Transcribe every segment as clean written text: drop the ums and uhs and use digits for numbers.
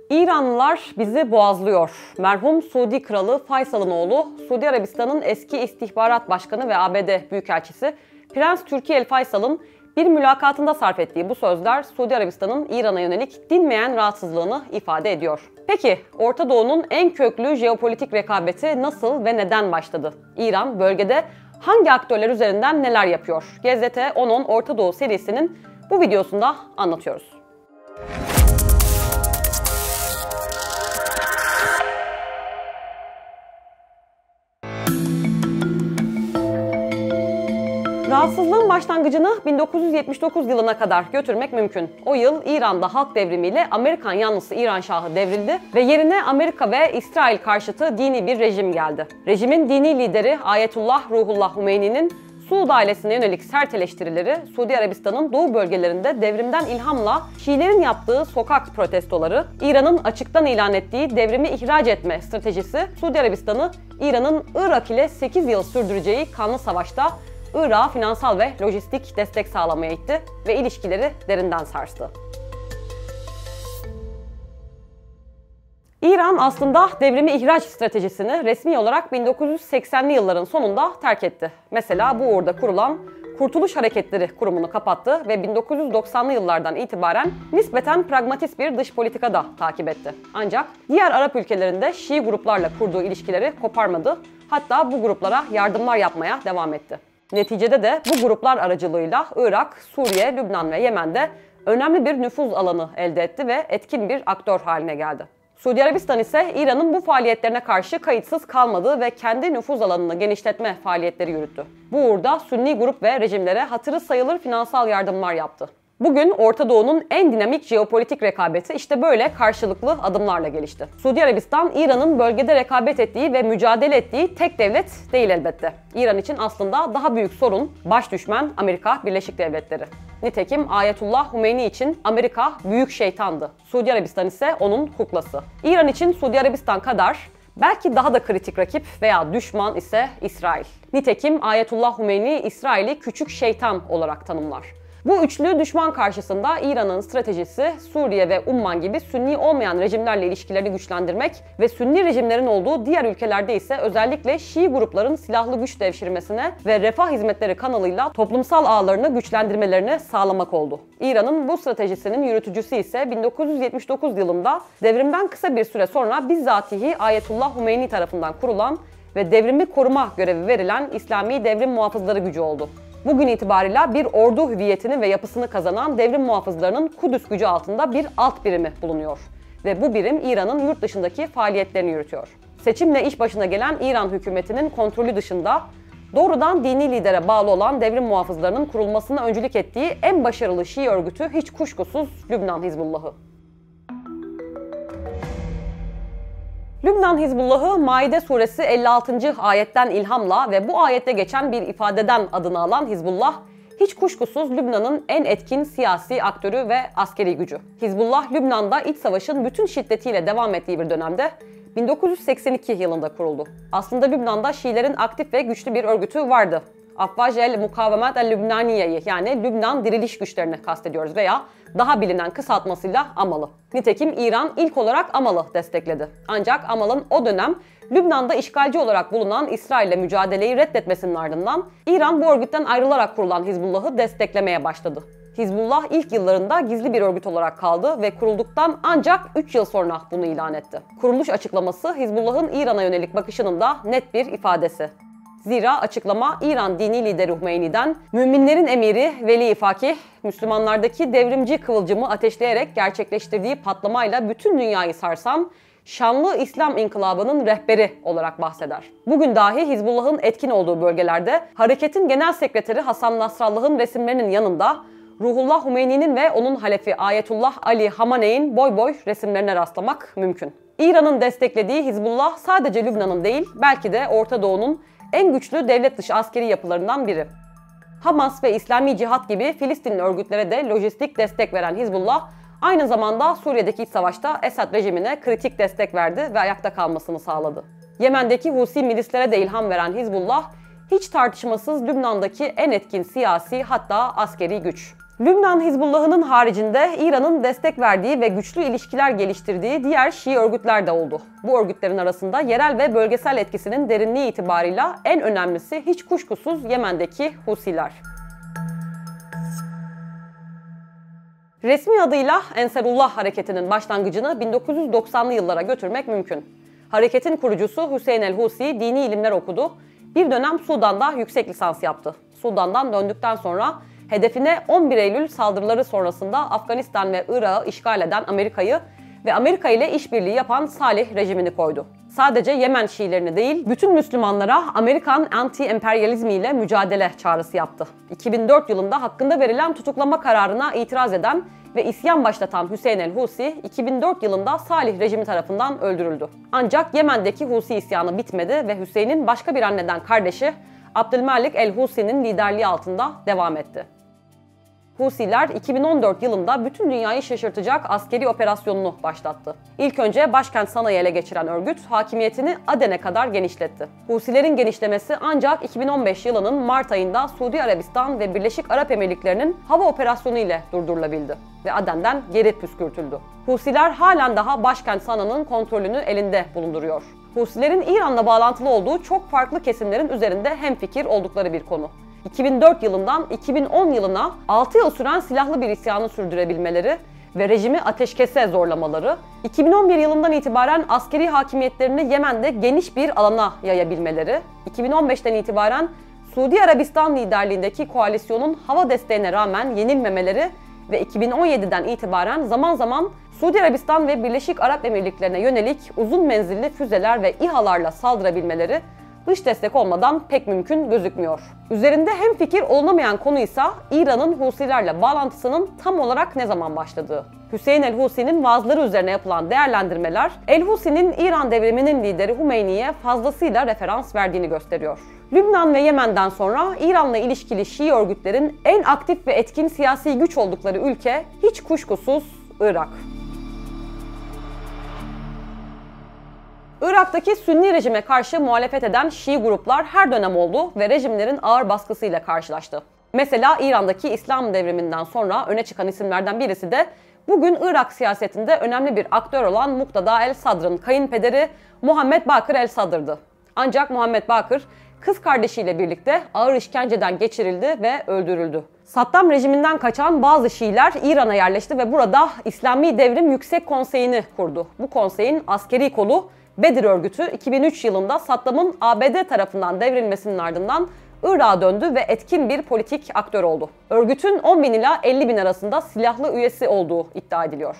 İranlılar bizi boğazlıyor. Merhum Suudi Kralı Faysal'ın oğlu, Suudi Arabistan'ın eski istihbarat başkanı ve ABD Büyükelçisi Prens Turki El Faysal'ın bir mülakatında sarf ettiği bu sözler Suudi Arabistan'ın İran'a yönelik dinmeyen rahatsızlığını ifade ediyor. Peki Orta Doğu'nun en köklü jeopolitik rekabeti nasıl ve neden başladı? İran bölgede hangi aktörler üzerinden neler yapıyor? GZT 10-10 Orta Doğu serisinin bu videosunda anlatıyoruz. Rahatsızlığın başlangıcını 1979 yılına kadar götürmek mümkün. O yıl İran'da halk devrimiyle Amerikan yanlısı İran Şahı devrildi ve yerine Amerika ve İsrail karşıtı dini bir rejim geldi. Rejimin dini lideri Ayetullah Ruhullah Hümeyni'nin Suud ailesine yönelik sert eleştirileri, Suudi Arabistan'ın doğu bölgelerinde devrimden ilhamla Şiilerin yaptığı sokak protestoları, İran'ın açıktan ilan ettiği devrimi ihraç etme stratejisi, Suudi Arabistan'ı İran'ın Irak ile 8 yıl sürdüreceği kanlı savaşta Irak'a finansal ve lojistik destek sağlamaya itti ve ilişkileri derinden sarstı. İran aslında devrimi ihraç stratejisini resmi olarak 1980'li yılların sonunda terk etti. Mesela bu uğurda kurulan Kurtuluş Hareketleri Kurumu'nu kapattı ve 1990'lı yıllardan itibaren nispeten pragmatist bir dış politika da takip etti. Ancak diğer Arap ülkelerinde Şii gruplarla kurduğu ilişkileri koparmadı, hatta bu gruplara yardımlar yapmaya devam etti. Neticede de bu gruplar aracılığıyla Irak, Suriye, Lübnan ve Yemen'de önemli bir nüfuz alanı elde etti ve etkin bir aktör haline geldi. Suudi Arabistan ise İran'ın bu faaliyetlerine karşı kayıtsız kalmadı ve kendi nüfuz alanını genişletme faaliyetleri yürüttü. Bu uğurda Sünni grup ve rejimlere hatırı sayılır finansal yardımlar yaptı. Bugün Orta Doğu'nun en dinamik jeopolitik rekabeti işte böyle karşılıklı adımlarla gelişti. Suudi Arabistan, İran'ın bölgede rekabet ettiği ve mücadele ettiği tek devlet değil elbette. İran için aslında daha büyük sorun, baş düşman Amerika Birleşik Devletleri. Nitekim Ayetullah Hümeyni için Amerika büyük şeytandı. Suudi Arabistan ise onun kuklası. İran için Suudi Arabistan kadar belki daha da kritik rakip veya düşman ise İsrail. Nitekim Ayetullah Hümeyni İsrail'i küçük şeytan olarak tanımlar. Bu üçlü düşman karşısında İran'ın stratejisi Suriye ve Umman gibi Sünni olmayan rejimlerle ilişkilerini güçlendirmek ve Sünni rejimlerin olduğu diğer ülkelerde ise özellikle Şii grupların silahlı güç devşirmesine ve refah hizmetleri kanalıyla toplumsal ağlarını güçlendirmelerini sağlamak oldu. İran'ın bu stratejisinin yürütücüsü ise 1979 yılında devrimden kısa bir süre sonra bizzatihi Ayetullah Hümeyni tarafından kurulan ve devrimi koruma görevi verilen İslami Devrim Muhafızları gücü oldu. Bugün itibariyle bir ordu hüviyetini ve yapısını kazanan devrim muhafızlarının Kudüs gücü altında bir alt birimi bulunuyor. Ve bu birim İran'ın yurt dışındaki faaliyetlerini yürütüyor. Seçimle iş başına gelen İran hükümetinin kontrolü dışında doğrudan dini lidere bağlı olan devrim muhafızlarının kurulmasına öncülük ettiği en başarılı Şii örgütü hiç kuşkusuz Lübnan Hizbullahı. Lübnan Hizbullahı Maide suresi 56. ayetten ilhamla ve bu ayette geçen bir ifadeden adını alan Hizbullah, hiç kuşkusuz Lübnan'ın en etkin siyasi aktörü ve askeri gücü. Hizbullah, Lübnan'da iç savaşın bütün şiddetiyle devam ettiği bir dönemde 1982 yılında kuruldu. Aslında Lübnan'da Şiilerin aktif ve güçlü bir örgütü vardı. Afvaj el-Mukavemet el-Lübnaniye'yi yani Lübnan diriliş güçlerini kastediyoruz veya daha bilinen kısaltmasıyla AMAL'ı. Nitekim İran ilk olarak AMAL'ı destekledi. Ancak AMAL'ın o dönem Lübnan'da işgalci olarak bulunan İsrail'le mücadeleyi reddetmesinin ardından İran bu örgütten ayrılarak kurulan Hizbullah'ı desteklemeye başladı. Hizbullah ilk yıllarında gizli bir örgüt olarak kaldı ve kurulduktan ancak 3 yıl sonra bunu ilan etti. Kuruluş açıklaması Hizbullah'ın İran'a yönelik bakışının da net bir ifadesi. Zira açıklama İran dini lideri Hümeyni'den müminlerin emiri Veli-i Fakih, Müslümanlardaki devrimci kıvılcımı ateşleyerek gerçekleştirdiği patlamayla bütün dünyayı sarsan şanlı İslam inkılabının rehberi olarak bahseder. Bugün dahi Hizbullah'ın etkin olduğu bölgelerde hareketin genel sekreteri Hasan Nasrallah'ın resimlerinin yanında Ruhullah Hümeyni'nin ve onun halefi Ayetullah Ali Hamaney'in boy boy resimlerine rastlamak mümkün. İran'ın desteklediği Hizbullah sadece Lübnan'ın değil, belki de Orta Doğu'nun en güçlü devlet dışı askeri yapılarından biri. Hamas ve İslami Cihat gibi Filistinli örgütlere de lojistik destek veren Hizbullah, aynı zamanda Suriye'deki iç savaşta Esad rejimine kritik destek verdi ve ayakta kalmasını sağladı. Yemen'deki Husi milislere de ilham veren Hizbullah, hiç tartışmasız Lübnan'daki en etkin siyasi hatta askeri güç. Lübnan Hizbullah'ının haricinde İran'ın destek verdiği ve güçlü ilişkiler geliştirdiği diğer Şii örgütler de oldu. Bu örgütlerin arasında yerel ve bölgesel etkisinin derinliği itibarıyla en önemlisi hiç kuşkusuz Yemen'deki Husiler. Resmi adıyla Ensarullah hareketinin başlangıcını 1990'lı yıllara götürmek mümkün. Hareketin kurucusu Hüseyin el-Husi dini ilimler okudu. Bir dönem Sudan'da yüksek lisans yaptı. Sudan'dan döndükten sonra hedefine 11 Eylül saldırıları sonrasında Afganistan ve Irak'ı işgal eden Amerika'yı ve Amerika ile işbirliği yapan Salih rejimini koydu. Sadece Yemen Şiilerini değil, bütün Müslümanlara Amerikan anti-emperyalizmi ile mücadele çağrısı yaptı. 2004 yılında hakkında verilen tutuklama kararına itiraz eden ve isyan başlatan Hüseyin el-Husi, 2004 yılında Salih rejimi tarafından öldürüldü. Ancak Yemen'deki Husi isyanı bitmedi ve Hüseyin'in başka bir anneden kardeşi Abdülmalik el-Husi'nin liderliği altında devam etti. Husiler 2014 yılında bütün dünyayı şaşırtacak askeri operasyonunu başlattı. İlk önce başkent Sana'yı ele geçiren örgüt hakimiyetini Aden'e kadar genişletti. Husilerin genişlemesi ancak 2015 yılının Mart ayında Suudi Arabistan ve Birleşik Arap Emirlikleri'nin hava operasyonu ile durdurulabildi ve Aden'den geri püskürtüldü. Husiler halen daha başkent Sana'nın kontrolünü elinde bulunduruyor. Husilerin İran'la bağlantılı olduğu çok farklı kesimlerin üzerinde hemfikir oldukları bir konu. 2004 yılından 2010 yılına 6 yıl süren silahlı bir isyanı sürdürebilmeleri ve rejimi ateşkese zorlamaları, 2011 yılından itibaren askeri hakimiyetlerini Yemen'de geniş bir alana yayabilmeleri, 2015'ten itibaren Suudi Arabistan liderliğindeki koalisyonun hava desteğine rağmen yenilmemeleri ve 2017'den itibaren zaman zaman Suudi Arabistan ve Birleşik Arap Emirlikleri'ne yönelik uzun menzilli füzeler ve İHA'larla saldırabilmeleri dış destek olmadan pek mümkün gözükmüyor. Üzerinde hemfikir olunamayan konu ise İran'ın Husilerle bağlantısının tam olarak ne zaman başladığı. Hüseyin el-Husi'nin vaazları üzerine yapılan değerlendirmeler, el-Husi'nin İran devriminin lideri Hümeyni'ye fazlasıyla referans verdiğini gösteriyor. Lübnan ve Yemen'den sonra İran'la ilişkili Şii örgütlerin en aktif ve etkin siyasi güç oldukları ülke hiç kuşkusuz Irak. Irak'taki Sünni rejime karşı muhalefet eden Şii gruplar her dönem oldu ve rejimlerin ağır baskısıyla karşılaştı. Mesela İran'daki İslam devriminden sonra öne çıkan isimlerden birisi de bugün Irak siyasetinde önemli bir aktör olan Muqtada el-Sadr'ın kayınpederi Muhammed Bakır el-Sadr'dı. Ancak Muhammed Bakır kız kardeşiyle birlikte ağır işkenceden geçirildi ve öldürüldü. Saddam rejiminden kaçan bazı Şiiler İran'a yerleşti ve burada İslami Devrim Yüksek Konseyi'ni kurdu. Bu konseyin askeri kolu Bedir örgütü 2003 yılında Saddam'ın ABD tarafından devrilmesinin ardından Irak'a döndü ve etkin bir politik aktör oldu. Örgütün 10.000 ila 50.000 arasında silahlı üyesi olduğu iddia ediliyor.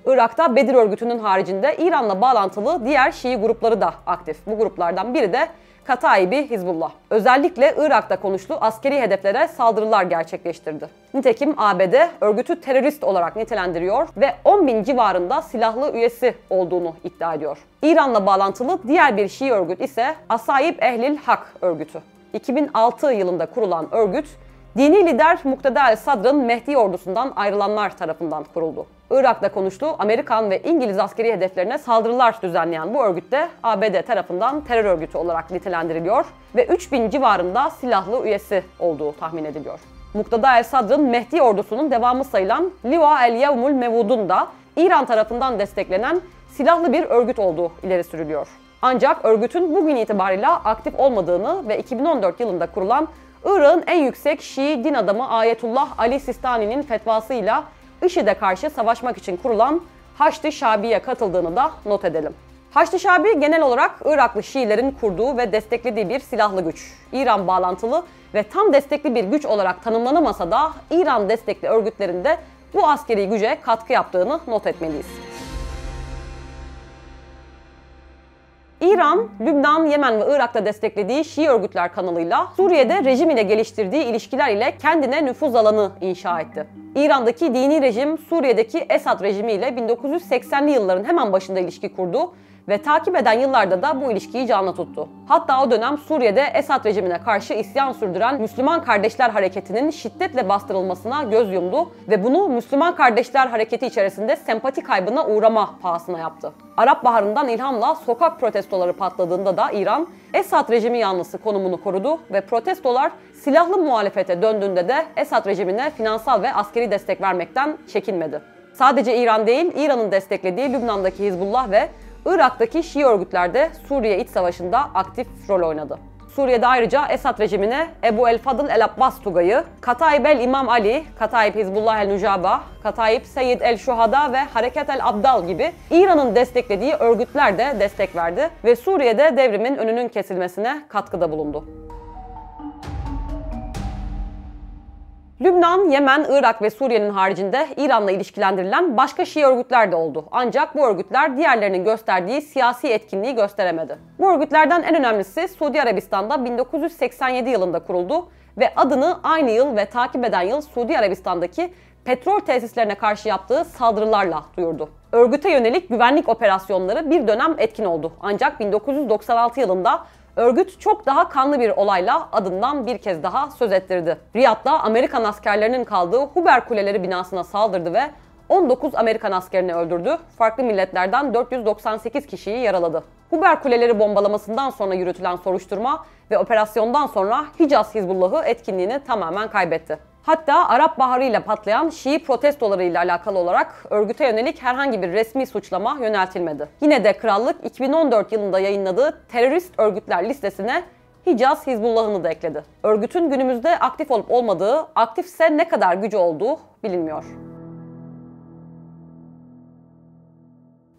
Irak'ta Bedir örgütünün haricinde İran'la bağlantılı diğer Şii grupları da aktif. Bu gruplardan biri de Kataibi Hizbullah. Özellikle Irak'ta konuştuğu askeri hedeflere saldırılar gerçekleştirdi. Nitekim ABD örgütü terörist olarak nitelendiriyor ve 10.000 civarında silahlı üyesi olduğunu iddia ediyor. İran'la bağlantılı diğer bir Şii örgüt ise Asayib Ehlil Hak örgütü. 2006 yılında kurulan örgüt, dini lider Muqtada el-Sadr'ın Mehdi ordusundan ayrılanlar tarafından kuruldu. Irak'ta konuştuğu Amerikan ve İngiliz askeri hedeflerine saldırılar düzenleyen bu örgüt de ABD tarafından terör örgütü olarak nitelendiriliyor ve 3000 civarında silahlı üyesi olduğu tahmin ediliyor. Muqtada el-Sadr'ın Mehdi ordusunun devamı sayılan Liva el-Yevmul Mevud'un da İran tarafından desteklenen silahlı bir örgüt olduğu ileri sürülüyor. Ancak örgütün bugün itibariyle aktif olmadığını ve 2014 yılında kurulan Irak'ın en yüksek Şii din adamı Ayetullah Ali Sistani'nin fetvasıyla IŞİD'e karşı savaşmak için kurulan Haçlı Şabi'ye katıldığını da not edelim. Haçlı Şabi genel olarak Iraklı Şiilerin kurduğu ve desteklediği bir silahlı güç. İran bağlantılı ve tam destekli bir güç olarak tanımlanamasa da İran destekli örgütlerin de bu askeri güce katkı yaptığını not etmeliyiz. İran, Lübnan, Yemen ve Irak'ta desteklediği Şii örgütler kanalıyla Suriye'de rejim ile geliştirdiği ilişkiler ile kendine nüfuz alanı inşa etti. İran'daki dini rejim Suriye'deki Esad rejimi ile 1980'li yılların hemen başında ilişki kurdu ve takip eden yıllarda da bu ilişkiyi canlı tuttu. Hatta o dönem Suriye'de Esad rejimine karşı isyan sürdüren Müslüman Kardeşler Hareketi'nin şiddetle bastırılmasına göz yumdu ve bunu Müslüman Kardeşler Hareketi içerisinde sempati kaybına uğrama pahasına yaptı. Arap Baharı'ndan ilhamla sokak protestoları patladığında da İran, Esad rejimi yanlısı konumunu korudu ve protestolar silahlı muhalefete döndüğünde de Esad rejimine finansal ve askeri destek vermekten çekinmedi. Sadece İran değil, İran'ın desteklediği Lübnan'daki Hizbullah ve Irak'taki Şii örgütler de Suriye İç Savaşı'nda aktif rol oynadı. Suriye'de ayrıca Esad rejimine Ebu el-Fadıl el-Abbas Tugayı, Kataib el-İmam Ali, Kataib Hizbullah el-Nücaba, Kataib Seyyid el-Şuhada ve Hareket el-Abdal gibi İran'ın desteklediği örgütler de destek verdi ve Suriye'de devrimin önünün kesilmesine katkıda bulundu. Lübnan, Yemen, Irak ve Suriye'nin haricinde İran'la ilişkilendirilen başka Şii örgütler de oldu. Ancak bu örgütler diğerlerinin gösterdiği siyasi etkinliği gösteremedi. Bu örgütlerden en önemlisi Suudi Arabistan'da 1987 yılında kuruldu ve adını aynı yıl ve takip eden yıl Suudi Arabistan'daki petrol tesislerine karşı yaptığı saldırılarla duyurdu. Örgüte yönelik güvenlik operasyonları bir dönem etkin oldu. Ancak 1996 yılında örgüt çok daha kanlı bir olayla adından bir kez daha söz ettirdi. Riyad'da Amerikan askerlerinin kaldığı Huber Kuleleri binasına saldırdı ve 19 Amerikan askerini öldürdü. Farklı milletlerden 498 kişiyi yaraladı. Huber Kuleleri bombalamasından sonra yürütülen soruşturma ve operasyondan sonra Hicaz Hizbullah'ı etkinliğini tamamen kaybetti. Hatta Arap Baharı ile patlayan Şii protestoları ile alakalı olarak örgüte yönelik herhangi bir resmi suçlama yöneltilmedi. Yine de krallık 2014 yılında yayınladığı terörist örgütler listesine Hicaz Hizbullah'ını da ekledi. Örgütün günümüzde aktif olup olmadığı, aktifse ne kadar gücü olduğu bilinmiyor.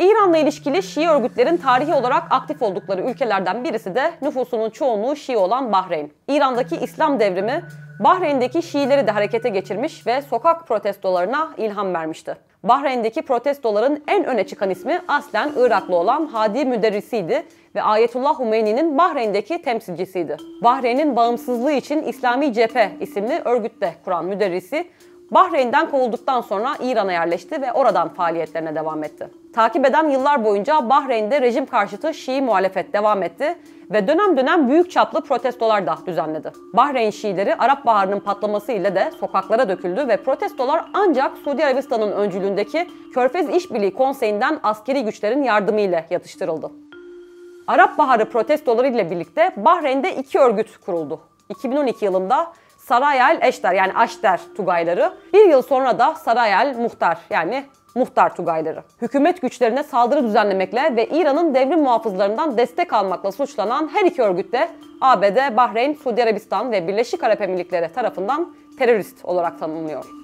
İran'la ilişkili Şii örgütlerin tarihi olarak aktif oldukları ülkelerden birisi de nüfusunun çoğunluğu Şii olan Bahreyn. İran'daki İslam devrimi Bahreyn'deki Şiileri de harekete geçirmiş ve sokak protestolarına ilham vermişti. Bahreyn'deki protestoların en öne çıkan ismi aslen Iraklı olan Hadi Müderrisiydi ve Ayetullah Humeyni'nin Bahreyn'deki temsilcisiydi. Bahreyn'in bağımsızlığı için İslami Cephe isimli örgütte kuran Müderrisi, Bahreyn'den kovulduktan sonra İran'a yerleşti ve oradan faaliyetlerine devam etti. Takip eden yıllar boyunca Bahreyn'de rejim karşıtı Şii muhalefet devam etti ve dönem dönem büyük çaplı protestolar da düzenledi. Bahreyn Şiileri Arap Baharı'nın patlaması ile de sokaklara döküldü ve protestolar ancak Suudi Arabistan'ın öncülüğündeki Körfez İşbirliği Konseyi'nden askeri güçlerin yardımıyla yatıştırıldı. Arap Baharı protestoları ile birlikte Bahreyn'de iki örgüt kuruldu. 2012 yılında Sarayel Eşter yani Aşter Tugayları, bir yıl sonra da Sarayel Muhtar yani Muhtar Tugayları. Hükümet güçlerine saldırı düzenlemekle ve İran'ın devrim muhafızlarından destek almakla suçlanan her iki örgüt de ABD, Bahreyn, Suudi Arabistan ve Birleşik Arap Emirlikleri tarafından terörist olarak tanımlanıyor.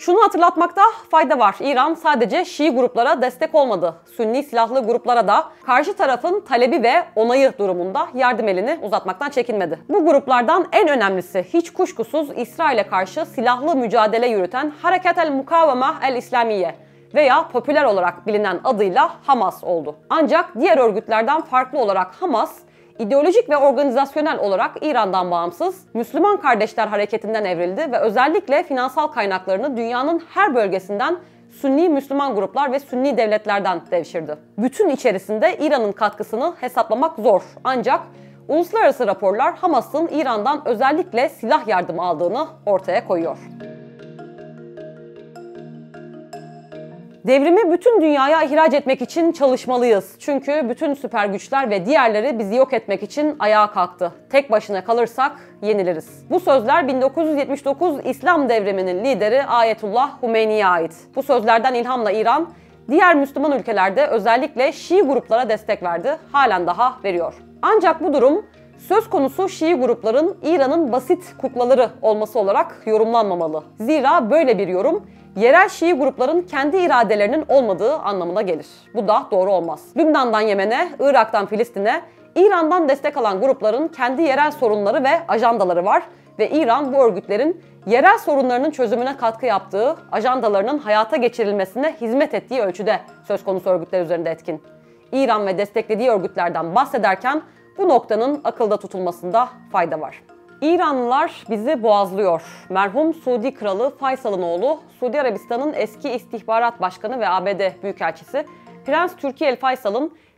Şunu hatırlatmakta fayda var. İran sadece Şii gruplara destek olmadı. Sünni silahlı gruplara da karşı tarafın talebi ve onayı durumunda yardım elini uzatmaktan çekinmedi. Bu gruplardan en önemlisi hiç kuşkusuz İsrail'e karşı silahlı mücadele yürüten Hareket el-Mukaveme el-İslamiye veya popüler olarak bilinen adıyla Hamas oldu. Ancak diğer örgütlerden farklı olarak Hamas, İdeolojik ve organizasyonel olarak İran'dan bağımsız, Müslüman Kardeşler Hareketi'nden evrildi ve özellikle finansal kaynaklarını dünyanın her bölgesinden Sünni Müslüman gruplar ve Sünni devletlerden devşirdi. Bütün içerisinde İran'ın katkısını hesaplamak zor. Ancak uluslararası raporlar Hamas'ın İran'dan özellikle silah yardımı aldığını ortaya koyuyor. Devrimi bütün dünyaya ihraç etmek için çalışmalıyız. Çünkü bütün süper güçler ve diğerleri bizi yok etmek için ayağa kalktı. Tek başına kalırsak yeniliriz. Bu sözler 1979 İslam devriminin lideri Ayetullah Humeyni'ye ait. Bu sözlerden ilhamla İran, diğer Müslüman ülkelerde özellikle Şii gruplara destek verdi. Halen daha veriyor. Ancak bu durum söz konusu Şii grupların İran'ın basit kuklaları olması olarak yorumlanmamalı. Zira böyle bir yorum yerel Şii grupların kendi iradelerinin olmadığı anlamına gelir. Bu da doğru olmaz. Lübnan'dan Yemen'e, Irak'tan Filistin'e, İran'dan destek alan grupların kendi yerel sorunları ve ajandaları var ve İran bu örgütlerin yerel sorunlarının çözümüne katkı yaptığı, ajandalarının hayata geçirilmesine hizmet ettiği ölçüde söz konusu örgütler üzerinde etkin. İran ve desteklediği örgütlerden bahsederken bu noktanın akılda tutulmasında fayda var. İranlılar bizi boğazlıyor. Merhum Suudi Kralı Faysal'ın oğlu, Suudi Arabistan'ın eski istihbarat başkanı ve ABD Büyükelçisi Prens Türkiye El Faysal'ın